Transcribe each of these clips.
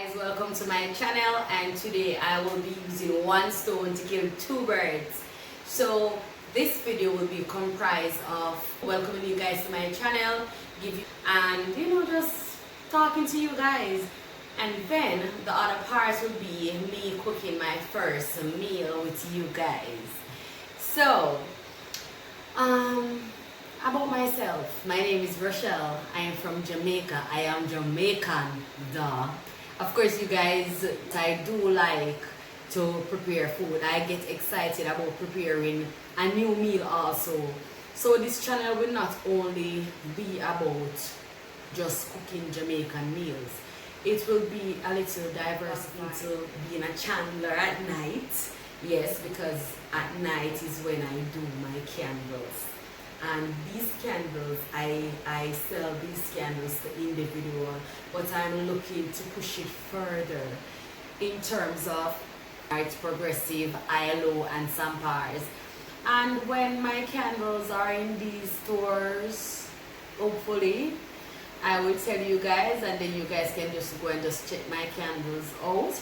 guys, welcome to my channel, and today I will be using one stone to kill two birds. So this video will be comprised of welcoming you guys to my channel, and just talking to you guys, and then the other parts will be me cooking my first meal with you guys. So about myself, my name is Rushell. I am from Jamaica. I am Jamaican, duh. Of course, you guys, I do like to prepare food. I get excited about preparing a new meal also. So this channel will not only be about just cooking Jamaican meals. It will be a little diverse into being a Chandler at night. Yes, because at night is when I do my candles. And these candles, I sell these candles to individual, but I'm looking to push it further in terms of art, progressive, ILO, and Sampars. And when my candles are in these stores, hopefully, I will tell you guys, and then you guys can just go and just check my candles out.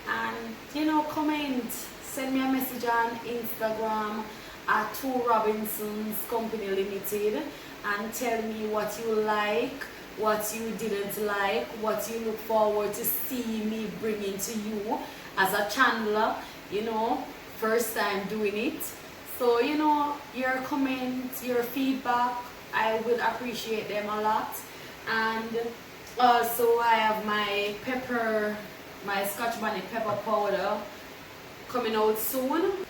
And comment, send me a message on Instagram at 2 Robinsons Company Limited, and tell me what you like, what you didn't like, what you look forward to see me bringing to you as a Chandler, first time doing it. So your comments, your feedback, I will appreciate them a lot. And also I have my pepper, my Scotch bonnet pepper powder coming out soon.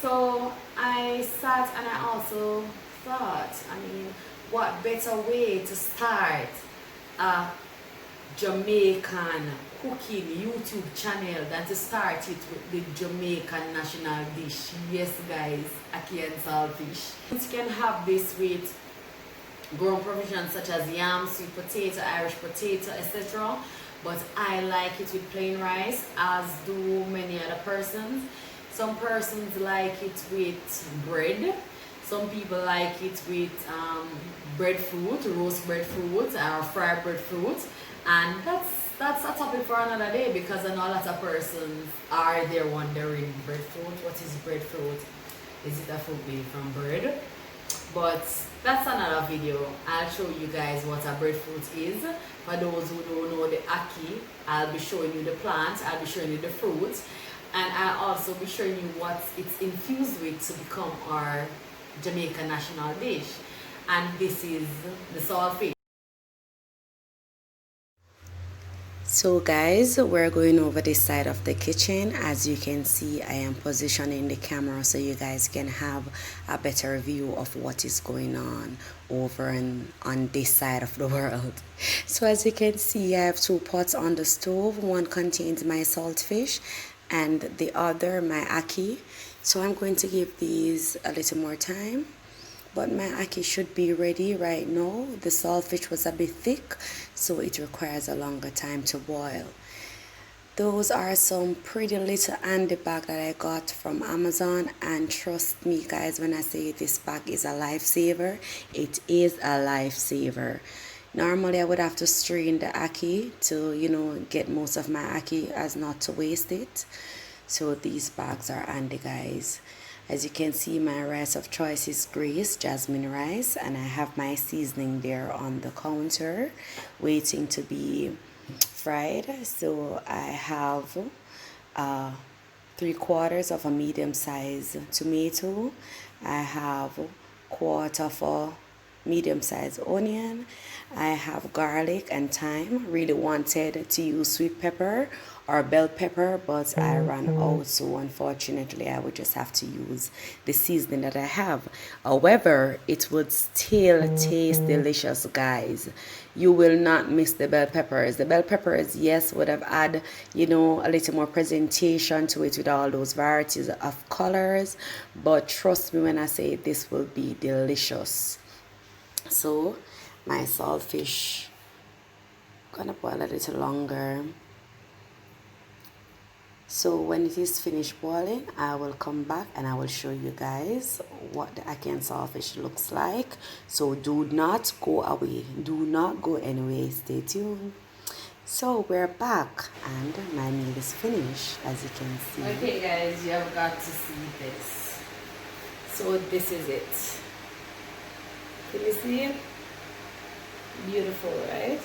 So I sat and I also thought, what better way to start a Jamaican cooking YouTube channel than to start it with the Jamaican national dish. Yes guys, Ackee Saltfish. You can have this with grown provisions such as yam, sweet potato, Irish potato, etc. But I like it with plain rice, as do many other persons. Some persons like it with bread. Some people like it with breadfruit, roast breadfruit, or fried breadfruit. And that's a topic for another day, because I know a lot of persons are there wondering, breadfruit, what is breadfruit? Is it a food made from bread? But that's another video. I'll show you guys what a breadfruit is. For those who don't know the ackee, I'll be showing you the plant, I'll be showing you the fruit, and I'll also be showing you what it's infused with to become our Jamaican national dish. And this is the saltfish. So guys, we're going over this side of the kitchen. As you can see, I am positioning the camera so you guys can have a better view of what is going on over and on this side of the world. So as you can see, I have 2 pots on the stove. One contains my saltfish and the other my ackee. So I'm going to give these a little more time. But my ackee should be ready right now. The saltfish was a bit thick, so it requires a longer time to boil. Those are some pretty little handy bag that I got from Amazon, and trust me guys when I say this bag is a lifesaver, it is a lifesaver. Normally I would have to strain the ackee to get most of my ackee as not to waste it. So these bags are handy guys. As you can see, my rice of choice is Grace jasmine rice, and I have my seasoning there on the counter waiting to be fried. So I have 3/4 of a medium-sized tomato. I have 1/4 of a medium-sized onion. I have garlic and thyme. Really wanted to use sweet pepper or bell pepper, but I ran out, so unfortunately I would just have to use the seasoning that I have. However, it would still taste delicious guys. You will not miss the bell peppers. The bell peppers, yes, would have add a little more presentation to it with all those varieties of colors, but trust me when I say this will be delicious. So my saltfish gonna boil a little longer. So when it is finished boiling, I will come back and I will show you guys what the ackee and saltfish looks like. So do not go away, do not go anywhere, stay tuned. So we're back and my meal is finished, as you can see. Okay guys, you have got to see this. So this is it. Can you see it? Beautiful, right?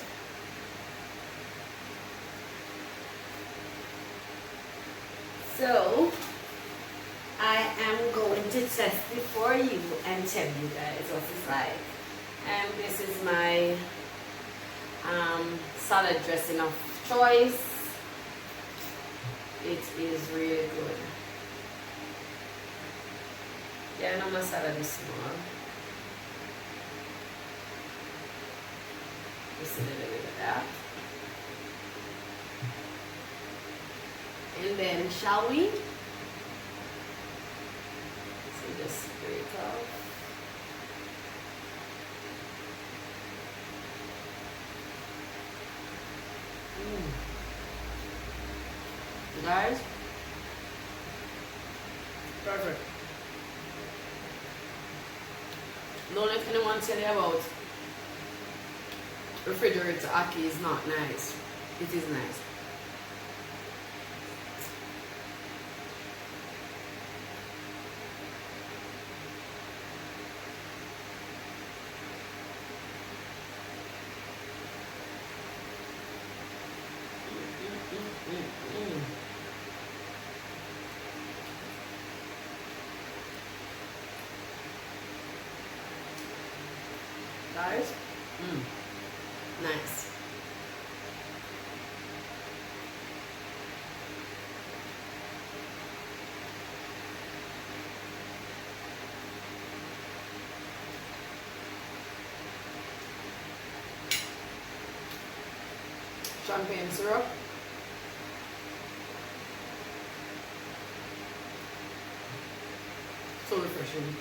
So I am going to test it for you and tell you guys what it's like. And this is my salad dressing of choice. It is really good. Yeah, I know my salad is small. Just a little bit of that. And then, shall we? So just break off. Guys, perfect. Don't let anyone tell you about refrigerator Ackee is not nice. It is nice. Guys, nice. Champagne syrup. So refreshing.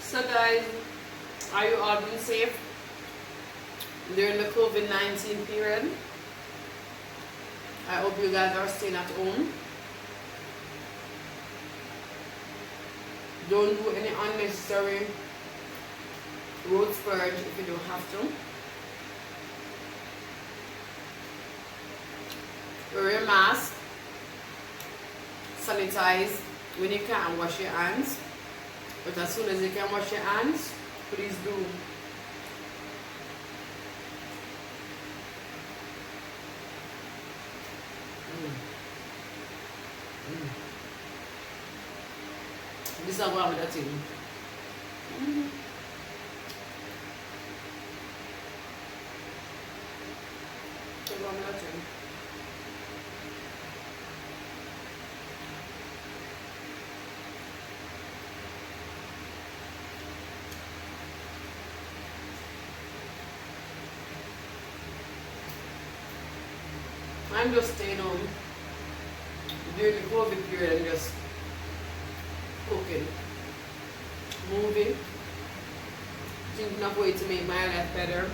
So guys, are you all being safe during the COVID-19 period? I hope you guys are staying at home. Don't do any unnecessary road splurge if you don't have to. Wear your mask. Sanitize when you can't wash your hands. But as soon as you can wash your hands, please do. This is what I'm going to do. I'm just staying home during the COVID period and just cooking, moving, thinking of ways to make my life better,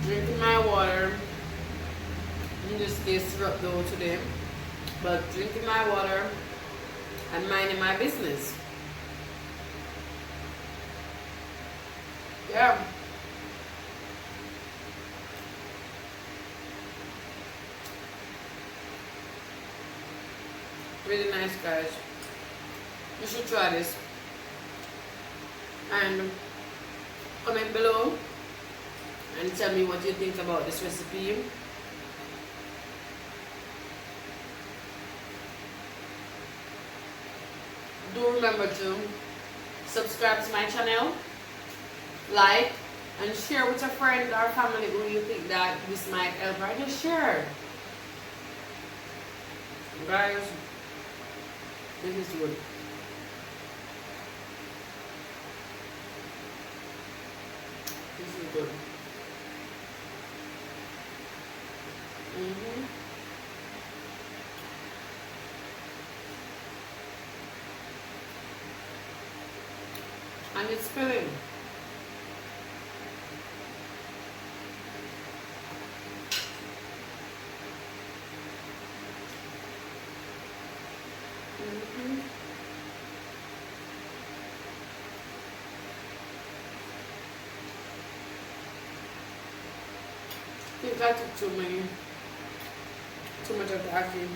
drinking my water. In this case, syrup though today, but drinking my water and minding my business. Yeah. Really nice, guys. You should try this. And comment below and tell me what you think about this recipe. Do remember to subscribe to my channel, like, and share with a friend or family who you think that this might help. Right? Just share. Guys, this is good. This is good. And it's filling. think I took too much of the ackee.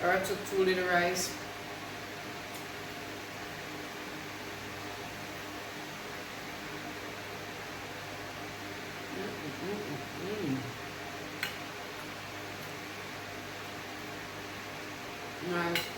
Or I took too little rice. Nice.